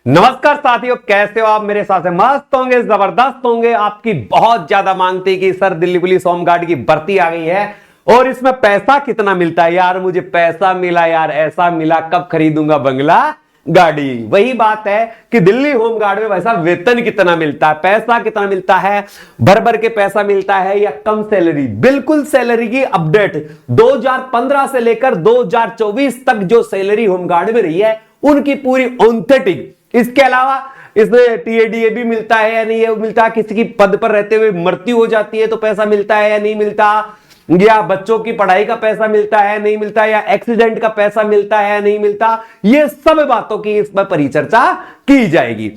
नमस्कार साथियों, कैसे हो आप? मेरे साथ से मस्त होंगे, जबरदस्त होंगे। आपकी बहुत ज्यादा मांग थी कि सर दिल्ली पुलिस होमगार्ड की भर्ती आ गई है और इसमें पैसा कितना मिलता है यार। मुझे पैसा मिला यार, ऐसा मिला, कब खरीदूंगा बंगला गाड़ी। वही बात है कि दिल्ली होमगार्ड में वैसा वेतन कितना मिलता है, पैसा कितना मिलता है, भर भर के पैसा मिलता है या कम सैलरी। बिल्कुल सैलरी की अपडेट 2015 से लेकर 2024 तक जो सैलरी होमगार्ड में रही है उनकी पूरी ऑथेंटिक। इसके अलावा इसमें टीएडीए भी मिलता है या नहीं मिलता, किसी की पद पर रहते हुए मृत्यु हो जाती है तो पैसा मिलता है या नहीं मिलता, या बच्चों की पढ़ाई का पैसा मिलता है नहीं मिलता, या एक्सीडेंट का पैसा मिलता है नहीं मिलता, ये सब बातों की इस पर परिचर्चा की जाएगी।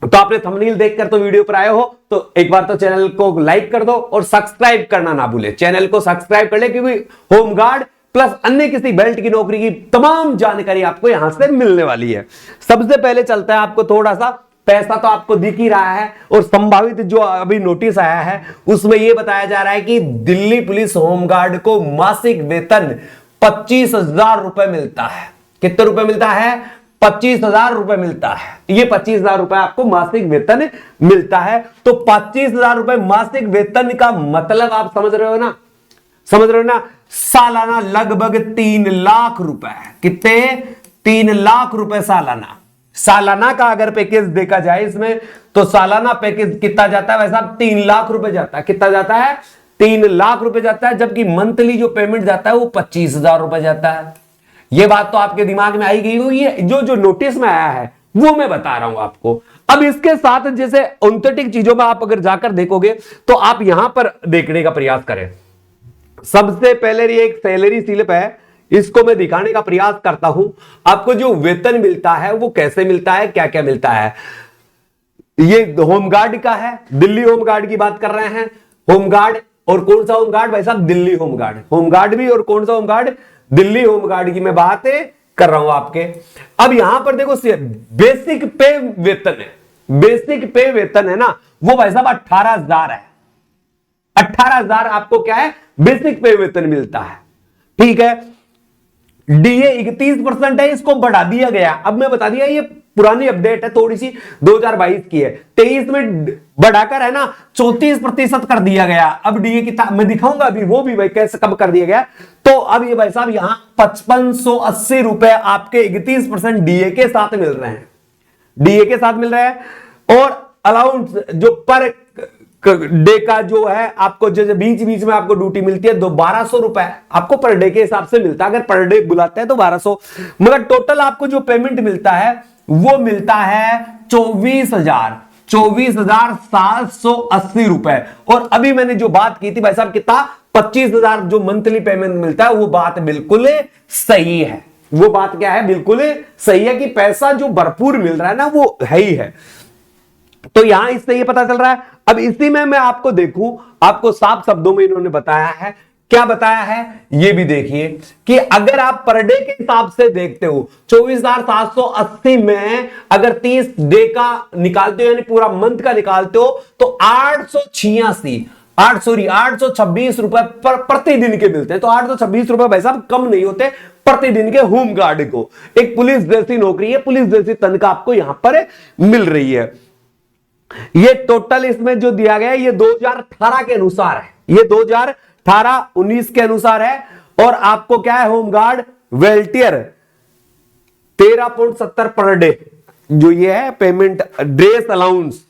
तो आपने थंबनेल देखकर तो वीडियो पर आए हो तो एक बार तो चैनल को लाइक कर दो और सब्सक्राइब करना ना भूले। चैनल को सब्सक्राइब कर ले क्योंकि होमगार्ड प्लस अन्य किसी बेल्ट की नौकरी की तमाम जानकारी आपको यहां से मिलने वाली है। सबसे पहले चलता है आपको थोड़ा सा, पैसा तो आपको दिख ही रहा है और संभावित जो अभी नोटिस आया है उसमें यह बताया जा रहा है कि दिल्ली पुलिस होमगार्ड को मासिक वेतन 25,000 रुपए मिलता है। कितने रुपए मिलता है? 25,000 रुपए मिलता है। ये 25,000 रुपए आपको मासिक वेतन मिलता है। तो 25,000 रुपए मासिक वेतन का मतलब आप समझ रहे हो ना? समझ रहे हो ना? सालाना लगभग 3 लाख रुपए। कितने? 3 लाख रुपए सालाना। सालाना का अगर पैकेज देखा जाए इसमें तो सालाना पैकेज कितना जाता है? वैसा 3 लाख रुपए जाता है। कितना जाता है? 3 लाख रुपए जाता है, जबकि मंथली जो पेमेंट जाता है वो 25,000 रुपए जाता है। ये बात तो आपके दिमाग में आई गई होगी। ये जो नोटिस में आया है वो मैं बता रहा हूं आपको। अब इसके साथ जैसे ऑथेंटिक चीजों में आप अगर जाकर देखोगे तो आप यहां पर देखने का प्रयास करें। सबसे पहले ये एक सैलरी स्लिप है, इसको मैं दिखाने का प्रयास करता हूं। आपको जो वेतन मिलता है वो कैसे मिलता है, क्या क्या मिलता है। ये होमगार्ड का है, दिल्ली होमगार्ड की बात कर रहे हैं। होमगार्ड और कौन सा होमगार्ड भाई साहब? दिल्ली होमगार्ड। होमगार्ड भी और कौन सा होमगार्ड? दिल्ली होमगार्ड की मैं बात कर रहा हूं आपके। अब यहां पर देखो बेसिक पे वेतन है, बेसिक पे वेतन है ना, वो भाई साहब 18,000 है। 18,000 आपको क्या है? बेसिक पे वेतन मिलता है। ठीक है। डीए 31% है, इसको बढ़ा दिया गया। अब मैं बता दिया, ये पुरानी अपडेट है थोड़ी सी, 2022 की है। 23 में बढ़ाकर है ना 34% कर दिया गया। अब डीए की मैं दिखाऊंगा अभी वो भी भाई कैसे कब कर दिया गया। तो अब ये भाई साहब यहां 5580 रुपए आपके 31% डीए के साथ मिल रहे हैं। डीए के साथ मिल रहे हैं। और अलाउंस जो पर डे का जो है आपको जैसे बीच बीच में आपको ड्यूटी मिलती है 1200 रुपए आपको पर डे के हिसाब से मिलता है। अगर पर डे बुलाते हैं तो 1200, मगर टोटल आपको जो पेमेंट मिलता है वो मिलता है 24,780 रुपए। और अभी मैंने जो बात की थी भाई साहब कितना? 25,000 जो मंथली पेमेंट मिलता है, वो बात बिल्कुल सही है। वो बात क्या है? बिल्कुल सही है कि पैसा जो भरपूर मिल रहा है ना वो है ही है। तो यहां इससे ये पता चल रहा है। अब इसी में मैं आपको देखूं, आपको साफ शब्दों में इन्होंने बताया है। क्या बताया है ये भी देखिए कि अगर आप पर डे के हिसाब से देखते हो 24,780 में अगर 30 डे का निकालते हो यानी पूरा मंथ का निकालते हो तो 826 रुपए प्रतिदिन के मिलते हैं। तो 826 रुपए भाई साहब कम नहीं होते प्रतिदिन के होमगार्ड को। एक पुलिस जैसी नौकरी है, पुलिस जैसी तनख्वाह आपको यहां पर मिल रही है। ये टोटल इसमें जो दिया गया है ये 2018 के अनुसार है। ये 2018-19 के अनुसार है। और आपको क्या है? होमगार्ड वेल्टियर 13.70 पर डे जो ये है पेमेंट। ड्रेस अलाउंस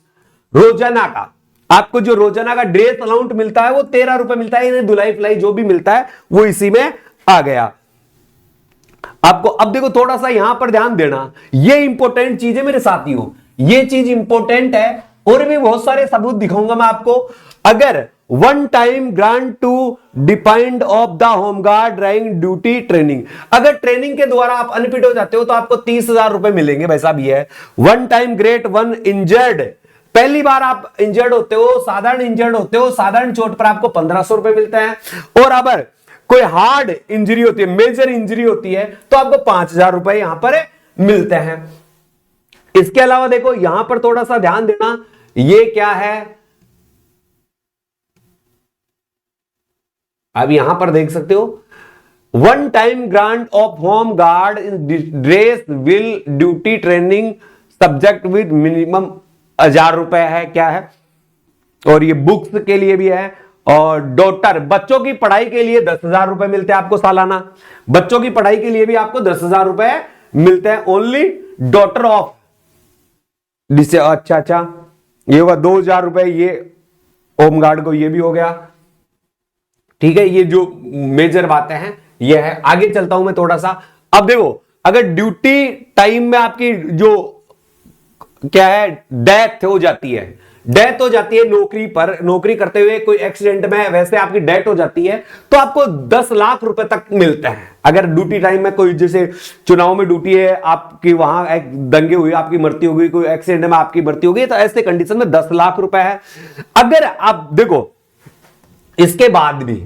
रोजाना का, आपको जो रोजाना का ड्रेस अलाउंस मिलता है वो 13 रुपए मिलता है। धुलाई फुलाई जो भी मिलता है वो इसी में आ गया आपको। अब देखो थोड़ा सा यहां पर ध्यान देना, ये इंपॉर्टेंट चीज है मेरे साथियों, ये चीज इंपॉर्टेंट है। और भी बहुत सारे सबूत दिखाऊंगा मैं आपको। अगर one time grant to depend of the home guard rank duty training, अगर ट्रेनिंग के द्वारा आप अनफिट हो जाते हो तो आपको 30,000 रुपए मिलेंगे भाई साहब। ये है one time great one injured, पहली बार आप इंजर्ड होते हो, साधारण इंजर्ड होते हो, साधारण चोट पर आपको 1500 रुपए मिलते हैं। और अगर कोई हार्ड इंजरी होती है, मेजर इंजरी होती है तो आपको 5,000 रुपए यहां पर मिलते हैं। इसके अलावा देखो यहां पर थोड़ा सा ध्यान देना, ये क्या है? अब यहां पर देख सकते हो one time grant of home guard in dress will duty training subject with minimum 1000 रुपए है, क्या है, और ये बुक्स के लिए भी है। और डॉटर, बच्चों की पढ़ाई के लिए 10,000 रुपए मिलते हैं आपको सालाना, बच्चों की पढ़ाई के लिए भी आपको 10,000 रुपए मिलते हैं ओनली डॉटर ऑफ, जिससे अच्छा ये होगा 2,000 रुपए ये होमगार्ड को, ये भी हो गया। ठीक है, ये जो मेजर बातें हैं ये है। आगे चलता हूं मैं थोड़ा सा। अब देखो, अगर ड्यूटी टाइम में आपकी जो क्या है डेथ हो जाती है, डेथ हो जाती है नौकरी पर, नौकरी करते हुए कोई एक्सीडेंट में वैसे आपकी डेथ हो जाती है, तो आपको 10 लाख रुपए तक मिलते हैं। अगर ड्यूटी टाइम में कोई, जैसे चुनाव में ड्यूटी है आपकी, वहां एक दंगे हुई, आपकी मृत्यु हो गई, कोई एक्सीडेंट में आपकी मृत्यु हो गई, तो ऐसे कंडीशन में 10 लाख रुपए है। अगर आप देखो इसके बाद भी,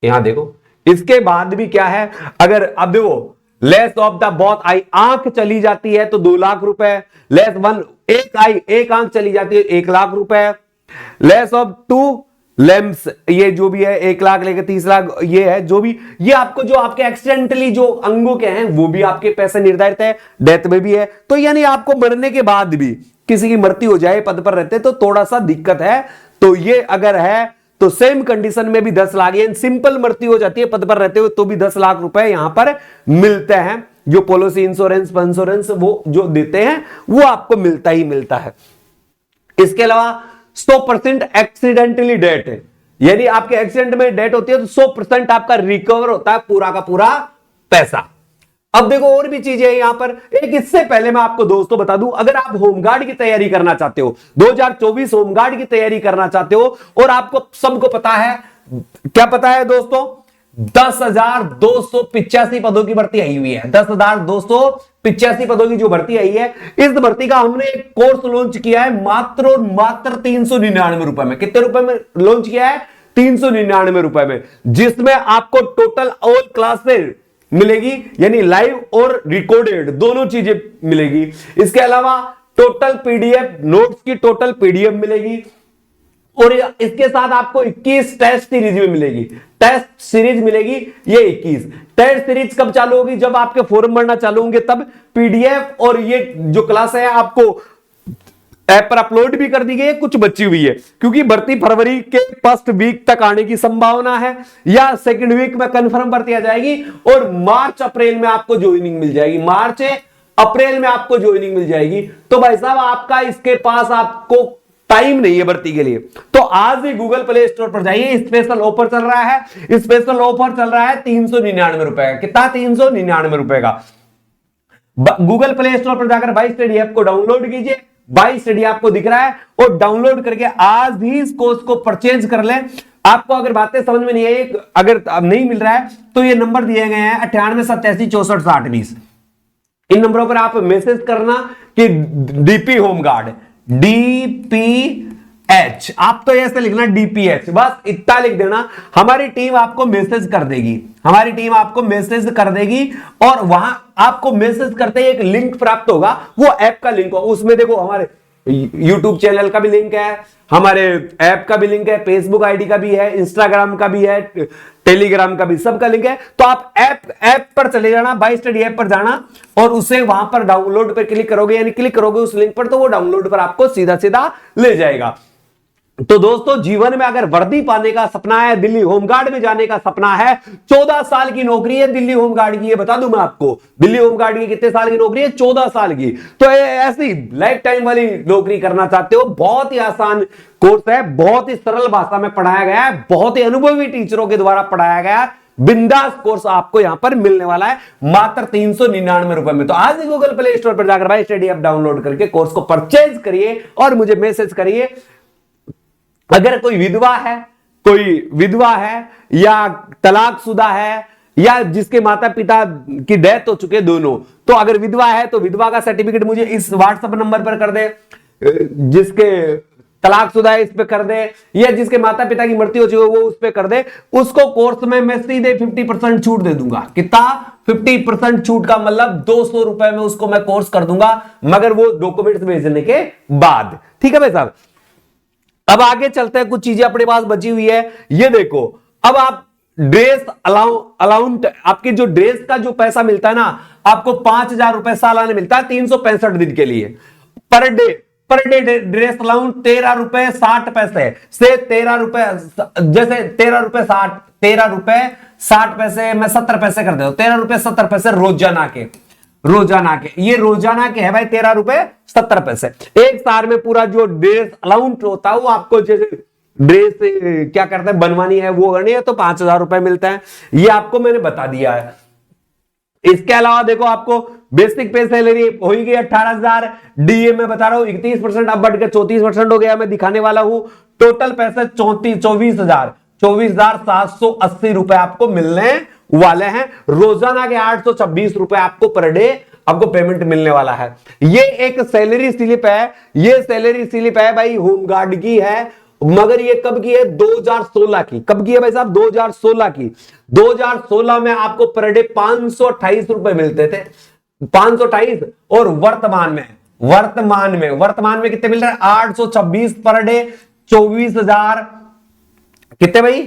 यहां देखो इसके बाद भी क्या है, अगर अब देखो less of the both I, आंख चली जाती है तो 2 लाख रुपए, लेस वन, एक आई, एक आंख चली जाती है 1 लाख रुपए, लेस ऑफ 2 लेम्स, ये जो भी है 1 लाख लेकर 30 लाख, ये है जो भी, ये आपको जो आपके एक्सीडेंटली जो अंगों के हैं वो भी आपके पैसे निर्धारित है, डेथ में भी है। तो यानी आपको मरने के बाद भी किसी की मृत्यु हो जाए पद पर रहते तो थोड़ा सा दिक्कत है, तो ये अगर है तो सेम कंडीशन में भी 10 लाख, यानी सिंपल मृत्यु हो जाती है पद पर रहते हुए तो भी 10 लाख रुपए यहां पर मिलते हैं। जो पॉलिसी इंश्योरेंस वो जो देते हैं वो आपको मिलता ही मिलता है। इसके अलावा 100% एक्सीडेंटली डेथ है, यानी आपके एक्सीडेंट में डेथ होती है तो 100% आपका रिकवर होता है पूरा का पूरा पैसा। अब देखो और भी चीजें हैं यहां पर। एक इससे पहले मैं आपको दोस्तों बता दूं, अगर आप होमगार्ड की तैयारी करना चाहते हो, 2024 होमगार्ड की तैयारी करना चाहते हो, और आपको सबको पता है, क्या पता है दोस्तों, 10,285 पदों की भर्ती आई हुई है। 10,285 पदों की जो भर्ती आई है, इस भर्ती का हमने एक कोर्स लॉन्च किया है मात्र 399 रुपए में। कितने रुपए में लॉन्च किया है? 399 रुपए में, जिसमें आपको टोटल ऑल क्लासेस मिलेगी, यानी लाइव और रिकॉर्डेड दोनों चीजें मिलेगी। इसके अलावा टोटल पीडीएफ नोट्स की टोटल पीडीएफ मिलेगी, और इसके साथ आपको 21 टेस्ट सीरीज में मिलेगी। टेस्ट सीरीज मिलेगी ये 21 टेस्ट सीरीज कब चालू होगी? जब आपके फॉर्म भरना चालू होंगे तब पीडीएफ और ये जो क्लास है आपको ऐप पर अपलोड भी कर दी गई है, कुछ बची हुई है, क्योंकि भर्ती फरवरी के फर्स्ट वीक तक आने की संभावना है, या सेकंड वीक में कंफर्म भर्ती आ जाएगी, और मार्च अप्रैल में आपको ज्वाइनिंग मिल जाएगी। मार्च अप्रैल में आपको ज्वाइनिंग मिल जाएगी। तो भाई साहब आपका इसके पास आपको टाइम नहीं है भर्ती के लिए, तो आज ही गूगल प्ले स्टोर पर जाइए। स्पेशल ऑफर चल रहा है, स्पेशल ऑफर चल रहा है 399 रुपए का। कितना? 399 रुपए का। गूगल प्ले स्टोर पर जाकर बाई स्टडी ऐप को डाउनलोड कीजिए, बाई स्टडी आपको दिख रहा है, और डाउनलोड करके आज ही इस कोर्स को परचेज कर लें। आपको अगर बातें समझ में नहीं आई, अगर नहीं मिल रहा है, तो ये नंबर दिए गए हैं 98 87 64 60 20। इन नंबरों पर आप मैसेज करना कि डीपी होमगार्ड, DPH, आप तो ऐसे लिखना DPH, बस इतना लिख देना। हमारी टीम आपको मैसेज कर देगी, हमारी टीम आपको मैसेज कर देगी, और वहां आपको मैसेज करते ही एक लिंक प्राप्त होगा, वो ऐप का लिंक होगा। उसमें देखो हमारे YouTube चैनल का भी लिंक है, हमारे ऐप का भी लिंक है, फेसबुक आईडी का भी है, इंस्टाग्राम का भी है, टेलीग्राम का भी, सबका लिंक है। तो आप ऐप पर चले जाना, बाई स्टडी ऐप पर जाना, और उसे वहां पर डाउनलोड पर क्लिक करोगे, यानी क्लिक करोगे उस लिंक पर, तो वो डाउनलोड पर आपको सीधा सीधा ले जाएगा। तो दोस्तों जीवन में अगर वर्दी पाने का सपना है, दिल्ली होमगार्ड में जाने का सपना है, 14 साल की नौकरी है दिल्ली होमगार्ड की, ये बता दूं मैं आपको, दिल्ली होमगार्ड की कितने साल की नौकरी है? 14 साल की। तो ऐसी लाइफ टाइम वाली नौकरी करना चाहते हो, बहुत ही आसान कोर्स है, बहुत ही सरल भाषा में पढ़ाया गया है, बहुत ही अनुभवी टीचरों के द्वारा पढ़ाया गया है। बिंदास कोर्स आपको यहां पर मिलने वाला है मात्र 399 रुपए में। तो आज ही गूगल प्ले स्टोर पर जाकर बाई स्टडी ऐप डाउनलोड करके कोर्स को परचेज करिए और मुझे मैसेज करिए। अगर कोई विधवा है या तलाकशुदा है, या जिसके माता पिता की डेथ हो चुके दोनों, तो अगर विधवा है तो विधवा का सर्टिफिकेट मुझे इस व्हाट्सएप नंबर पर कर दे, जिसके तलाकशुदा है इस पे कर दे, या जिसके माता पिता की मृत्यु हो चुकी है वो उस पे कर दे। उसको कोर्स में मैं सीधे 50% छूट दे दूंगा। कितना? 50% छूट का मतलब 200 रुपए में उसको मैं कोर्स कर दूंगा, मगर वो डॉक्यूमेंट्स भेजने के बाद। ठीक है भाई साहब, अब आगे चलते हैं, कुछ चीजें अपने पास बची हुई है। ये देखो, अब आप ड्रेस अलाउंट, आपके जो ड्रेस का जो पैसा मिलता है ना, आपको 5,000 रुपए सालाना मिलता है 365 दिन के लिए per day. Per day dress अलाउंट 13 रुपए 60 पैसे से 13 रुपए, जैसे 13 रुपए 60 पैसे, मैं 70 पैसे कर देता हूं, 13 रुपए 70 पैसे रोजाना के ये रोजाना के है भाई 13 रुपए 70 पैसे। एक साल में पूरा जो ड्रेस अलाउंट होता है वो आपको जैसे ड्रेस क्या करते हैं बनवानी है वो करनी है तो 5,000 रुपए मिलता है, ये आपको मैंने बता दिया है। इसके अलावा देखो आपको बेसिक पे सैलरी हो ही गई 18,000, डीए में बता रहा हूं 31%, अब बढ़ के 34% हो गया, मैं दिखाने वाला हूं। टोटल पैसे 24,780 रुपए आपको मिलने वाले हैं। रोजाना के 826 रुपए आपको पर डे आपको पेमेंट मिलने वाला है। ये एक सैलरी स्लिप है, ये सैलरी स्लिप है भाई होमगार्ड की है, मगर ये कब की है 2016 की। कब की है भाई साहब 2016 की। 2016 में आपको पर डे 528 रुपए मिलते थे, 528, और वर्तमान में कितने मिल रहे हैं 826 पर डे, 24,000 कितने भाई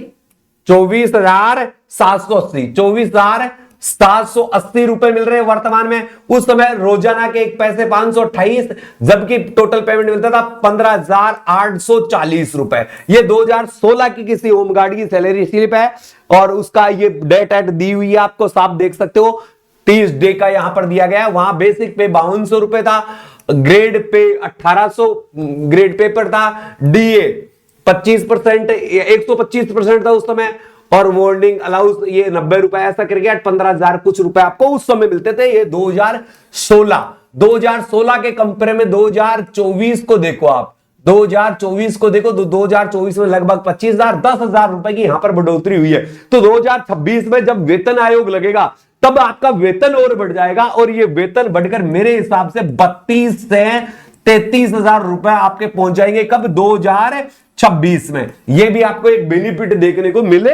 24,780 रुपए मिल रहे हैं वर्तमान में। उस समय रोजाना के एक पैसे 528, जबकि टोटल पेमेंट मिलता था 15,840 रुपए। ये 2016 की किसी होमगार्ड की सैलरी स्लिप है और उसका ये डेट दी हुई है, आपको साफ देख सकते हो 30 डे का यहां पर दिया गया है। वहां बेसिक पे 5200 रुपए था, ग्रेड पे 1800 ग्रेड पे पर था, डीए 25% 125% था उस समय, और वार्निंग अलाउंस ये 90 रुपए ऐसा करके 15,000 कुछ रुपए आपको उस समय मिलते थे। ये 2016 के कंपेयर में 2024 को देखो आप, 2024 को देखो तो 2024 में लगभग 25,000 10,000 रुपए की यहां पर बढ़ोतरी हुई है। तो 2026 में जब वेतन आयोग लगेगा तब आपका वेतन और बढ़ जाएगा, और ये वेतन बढ़कर मेरे हिसाब से 32 से 33,000 रुपए आपके पहुंच जाएंगे। कब 2026 में। ये भी आपको एक बेनिफिट देखने को मिले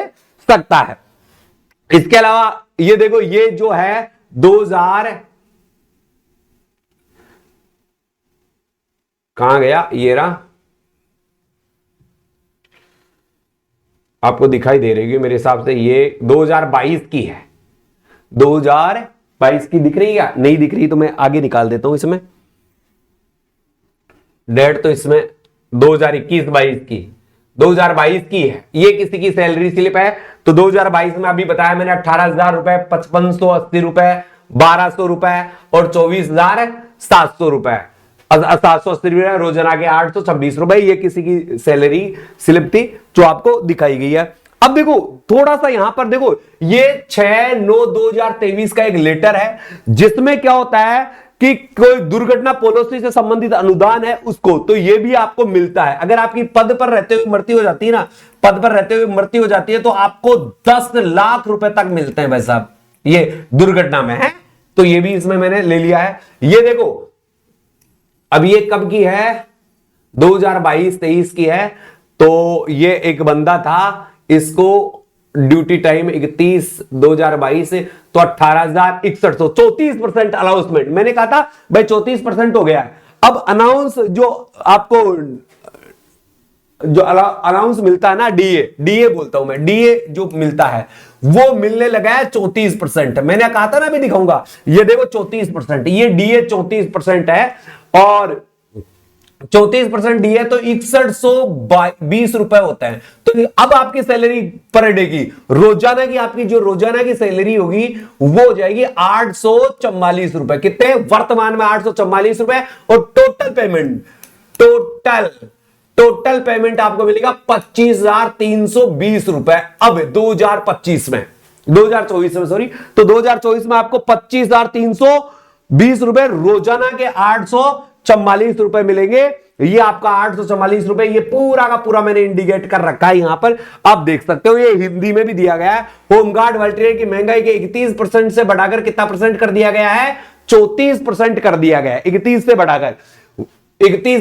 सकता है। इसके अलावा ये देखो, ये जो है 2000 कहां गया, ये रहा, आपको दिखाई दे रही है मेरे हिसाब से, ये 2022 की है। 2022 की दिख रही है, नहीं दिख रही तो मैं आगे निकाल देता हूं इसमें डेट, तो इसमें 2021-22 की, 2022 की है। ये किसी की सैलरी स्लिप है। तो 2022 में अभी बताया मैंने 18,000 रुपए, 5580 रुपए, 1200 रुपए और 24,700 रुपए, 780 रुपए रोजाना के 826 रुपए। ये किसी की सैलरी स्लिप थी जो आपको दिखाई गई है। अब देखो थोड़ा सा यहां पर देखो, ये 6/9/2023 का एक लेटर है जिसमें क्या होता है कि कोई दुर्घटना पॉलिसी से संबंधित अनुदान है उसको, तो ये भी आपको मिलता है। अगर आपकी पद पर रहते हुए मृत्यु हो जाती है ना, पद पर रहते हुए मृत्यु हो जाती है तो आपको 10 लाख रुपए तक मिलते हैं भाई साहब, ये दुर्घटना में है। तो ये भी इसमें मैंने ले लिया है। ये देखो अब ये कब की है 2022-23 की है। तो ये एक बंदा था, इसको ड्यूटी टाइम 31/2022 तो 18,061, 34% अनाउंसमेंट। मैंने कहा था भाई 34% हो गया है। अब अनाउंस जो आपको जो अनाउंस मिलता है ना, डीए बोलता हूं मैं, डीए जो मिलता है वो मिलने लगा है 34%। मैंने कहा था ना, अभी दिखाऊंगा, ये देखो 34%, ये डीए 34% है, और 34% डी है तो 6120 रुपए होता है। तो अब आपकी सैलरी पर डे की रोजाना की, आपकी जो रोजाना की सैलरी होगी वो हो जाएगी 844 रुपए। कितने वर्तमान में 844 रुपए, और टोटल पेमेंट आपको मिलेगा 25,320 रुपए। अब 2025 में 2024 में सॉरी, तो 2024 में आपको 25,320 रुपए रोजाना के 844 रुपए मिलेंगे। ये आपका 844 रुपए, ये पूरा का पूरा मैंने इंडिकेट कर रखा है यहां पर, आप देख सकते हो। ये हिंदी में भी दिया गया है। होमगार्ड वॉलंटियर की महंगाई के 31% से बढ़ाकर कितना परसेंट कर दिया गया है, 34% कर दिया गया है। 31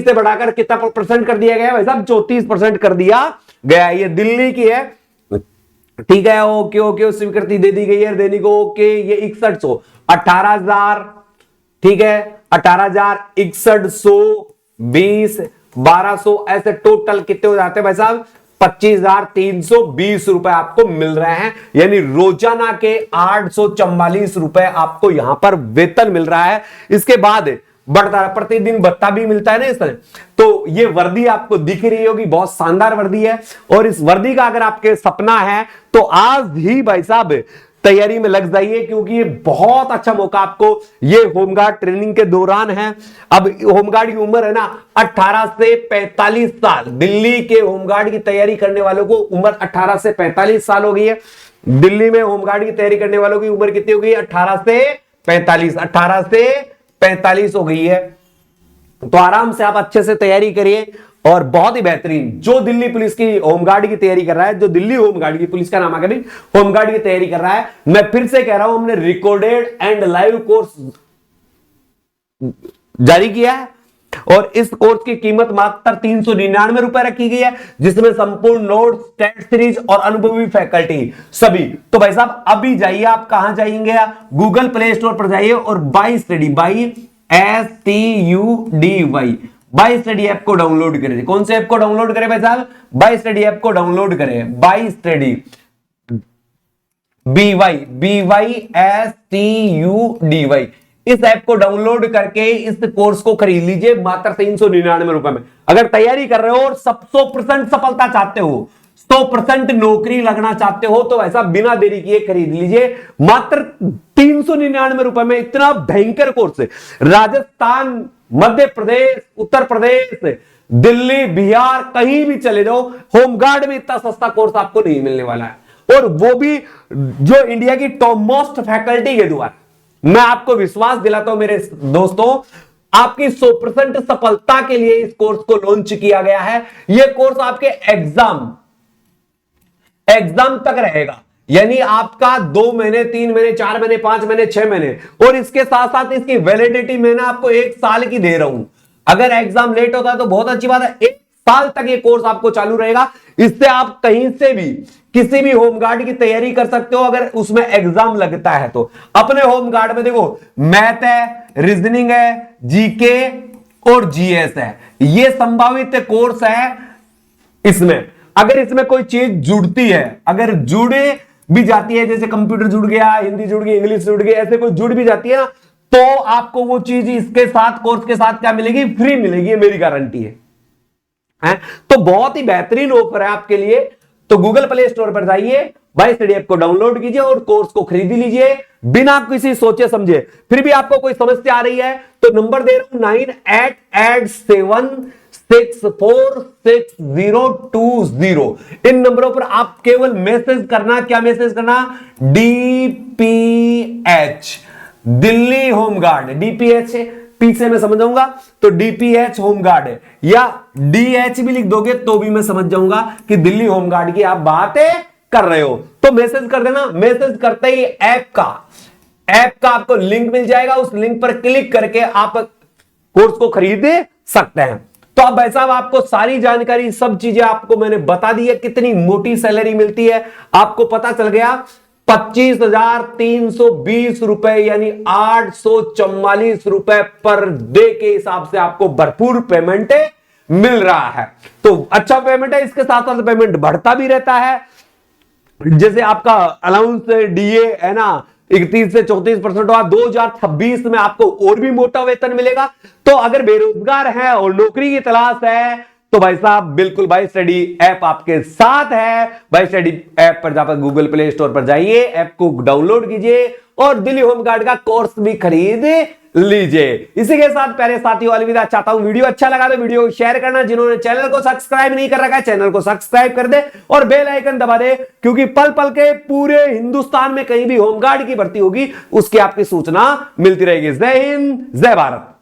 से बढ़ाकर कितना परसेंट कर दिया गया है भाई साहब, 34% कर दिया गया है। ये दिल्ली की है, ठीक है, ओके स्वीकृति दे दी गई है देने को, ओके। ये 6100, 18,000, ठीक है, 18,000, 6100, 20, 1200, ऐसे टोटल कितने हो जाते हैं भाई साहब, 25,320 रुपए आपको मिल रहे हैं, यानी रोजाना के 844 रुपए आपको यहां पर वेतन मिल रहा है। इसके बाद बढ़ता है, प्रतिदिन भत्ता भी मिलता है ना इस तरह। तो ये वर्दी आपको दिख रही होगी, बहुत शानदार वर्दी है। और इस वर्दी का अगर आपके सपना है तो आज ही भाई साहब तैयारी में लग जाइए, क्योंकि ये बहुत अच्छा मौका आपको ये होमगार्ड ट्रेनिंग के दौरान है। अब होमगार्ड की उम्र है ना 18 से 45 साल। दिल्ली के होमगार्ड की तैयारी करने वालों को उम्र 18 से 45 साल हो गई है। दिल्ली में होमगार्ड की तैयारी करने वालों की उम्र कितनी हो गई है? 18 से 45। 18 से 45 हो गई है। तो आराम से आप अच्छे से तैयारी करिए। और बहुत ही बेहतरीन, जो दिल्ली पुलिस की होमगार्ड की तैयारी कर रहा है, जो दिल्ली होमगार्ड की पुलिस का नाम है, होमगार्ड की तैयारी कर रहा है, मैं फिर से कह रहा हूं, हमने रिकॉर्डेड एंड लाइव कोर्स जारी किया है। और इस कोर्स की कीमत मात्र 399 रुपए रखी गई है, जिसमें संपूर्ण नोट्स, टेस्ट सीरीज और अनुभवी फैकल्टी सभी। तो भाई साहब अभी जाइए, आप कहां जाएंगे? गूगल प्ले स्टोर पर जाइए और by study, by STUDY, by study app को डाउनलोड करें। कौन से ऐप को डाउनलोड करें भाई साहब? बाई स्टडी ऐप को डाउनलोड करें। बाई स्टडी, BYSTUDY, इस ऐप को डाउनलोड करके इस कोर्स को खरीद लीजिए मात्र 399 रुपए में। अगर तैयारी कर रहे हो और 100% सफलता चाहते हो, 100% नौकरी लगना चाहते हो, तो ऐसा बिना देरी किए खरीद लीजिए मात्र 399 रुपए में। इतना भयंकर कोर्स है। राजस्थान, मध्य प्रदेश, उत्तर प्रदेश, दिल्ली, बिहार, कहीं भी चले जाओ, होमगार्ड में इतना सस्ता कोर्स आपको नहीं मिलने वाला है। और वो भी जो इंडिया की टॉप मोस्ट फैकल्टी के द्वारा। मैं आपको विश्वास दिलाता हूं मेरे दोस्तों, आपकी 100% सफलता के लिए इस कोर्स को लॉन्च किया गया है। यह कोर्स आपके एग्जाम तक रहेगा, यानी आपका 2 महीने, 3 महीने, 4 महीने, 5 महीने, 6 महीने, और इसके साथ साथ इसकी वैलिडिटी मैं ना आपको 1 साल की दे रहा हूं। अगर एग्जाम लेट होता है तो बहुत अच्छी बात है, 1 साल तक ये कोर्स आपको चालू रहेगा। इससे आप कहीं से भी किसी भी होमगार्ड की तैयारी कर सकते हो, अगर उसमें एग्जाम लगता है तो। अपने होमगार्ड में देखो, मैथ है, रीजनिंग है, जीके और जीएस है, ये संभावित कोर्स है। इसमें अगर इसमें कोई चीज जुड़ती है, अगर जुड़े भी जाती है, जैसे कंप्यूटर जुड़ गया, हिंदी जुड़ गई, इंग्लिश जुड़ गई, ऐसे कोई जुड़ भी जाती है ना, तो आपको वो चीज इसके साथ, कोर्स के साथ क्या मिलेगी? फ्री मिलेगी, मेरी गारंटी है। तो बहुत ही बेहतरीन ऑफर है आपके लिए। तो गूगल प्ले स्टोर पर जाइए, बाई स्टडी ऐप को डाउनलोड कीजिए और कोर्स को खरीद लीजिए बिना किसी सोचे समझे। फिर भी आपको कोई समस्या आ रही है तो नंबर दे रहा हूं 9887646020। इन नंबरों पर आप केवल मैसेज करना, क्या मैसेज करना? DPH, Delhi home guard. DPH पीछे मैं समझ जाऊंगा तो DPH होमगार्ड है, या DH भी लिख दोगे तो भी मैं समझ जाऊंगा कि दिल्ली होमगार्ड की आप बातें कर रहे हो। तो मैसेज कर देना। मैसेज करते ही ऐप का आपको लिंक मिल जाएगा, उस लिंक पर क्लिक करके आप कोर्स को खरीद सकते हैं। तो अब भाई साहब आपको सारी जानकारी, सब चीजें आपको मैंने बता दी है। कितनी मोटी सैलरी मिलती है आपको पता चल गया। 25,320 रुपए, यानी 844 रुपए पर डे के हिसाब से आपको भरपूर पेमेंट मिल रहा है। तो अच्छा पेमेंट है, इसके साथ साथ पेमेंट बढ़ता भी रहता है। जैसे आपका अलाउंस DA है ना 31 से 34% हुआ, 2026 में आपको और भी मोटा वेतन मिलेगा। तो अगर बेरोजगार है और नौकरी की तलाश है तो भाई साहब बिल्कुल बाई स्टडी ऐप आपके साथ है। बाई स्टडी ऐप पर जाकर गूगल प्ले स्टोर पर जाइए, ऐप को डाउनलोड कीजिए और दिल्ली होमगार्ड का कोर्स भी खरीद लीजिए। इसी के साथ प्यारे साथियों अलविदा चाहता हूं। वीडियो अच्छा लगा तो वीडियो को शेयर करना, जिन्होंने चैनल को सब्सक्राइब नहीं कर रखा है चैनल को सब्सक्राइब कर दे और बेल आइकन दबा दे, क्योंकि पल पल के पूरे हिंदुस्तान में कहीं भी होमगार्ड की भर्ती होगी उसकी आपकी सूचना मिलती रहेगी। जय हिंद, जय भारत।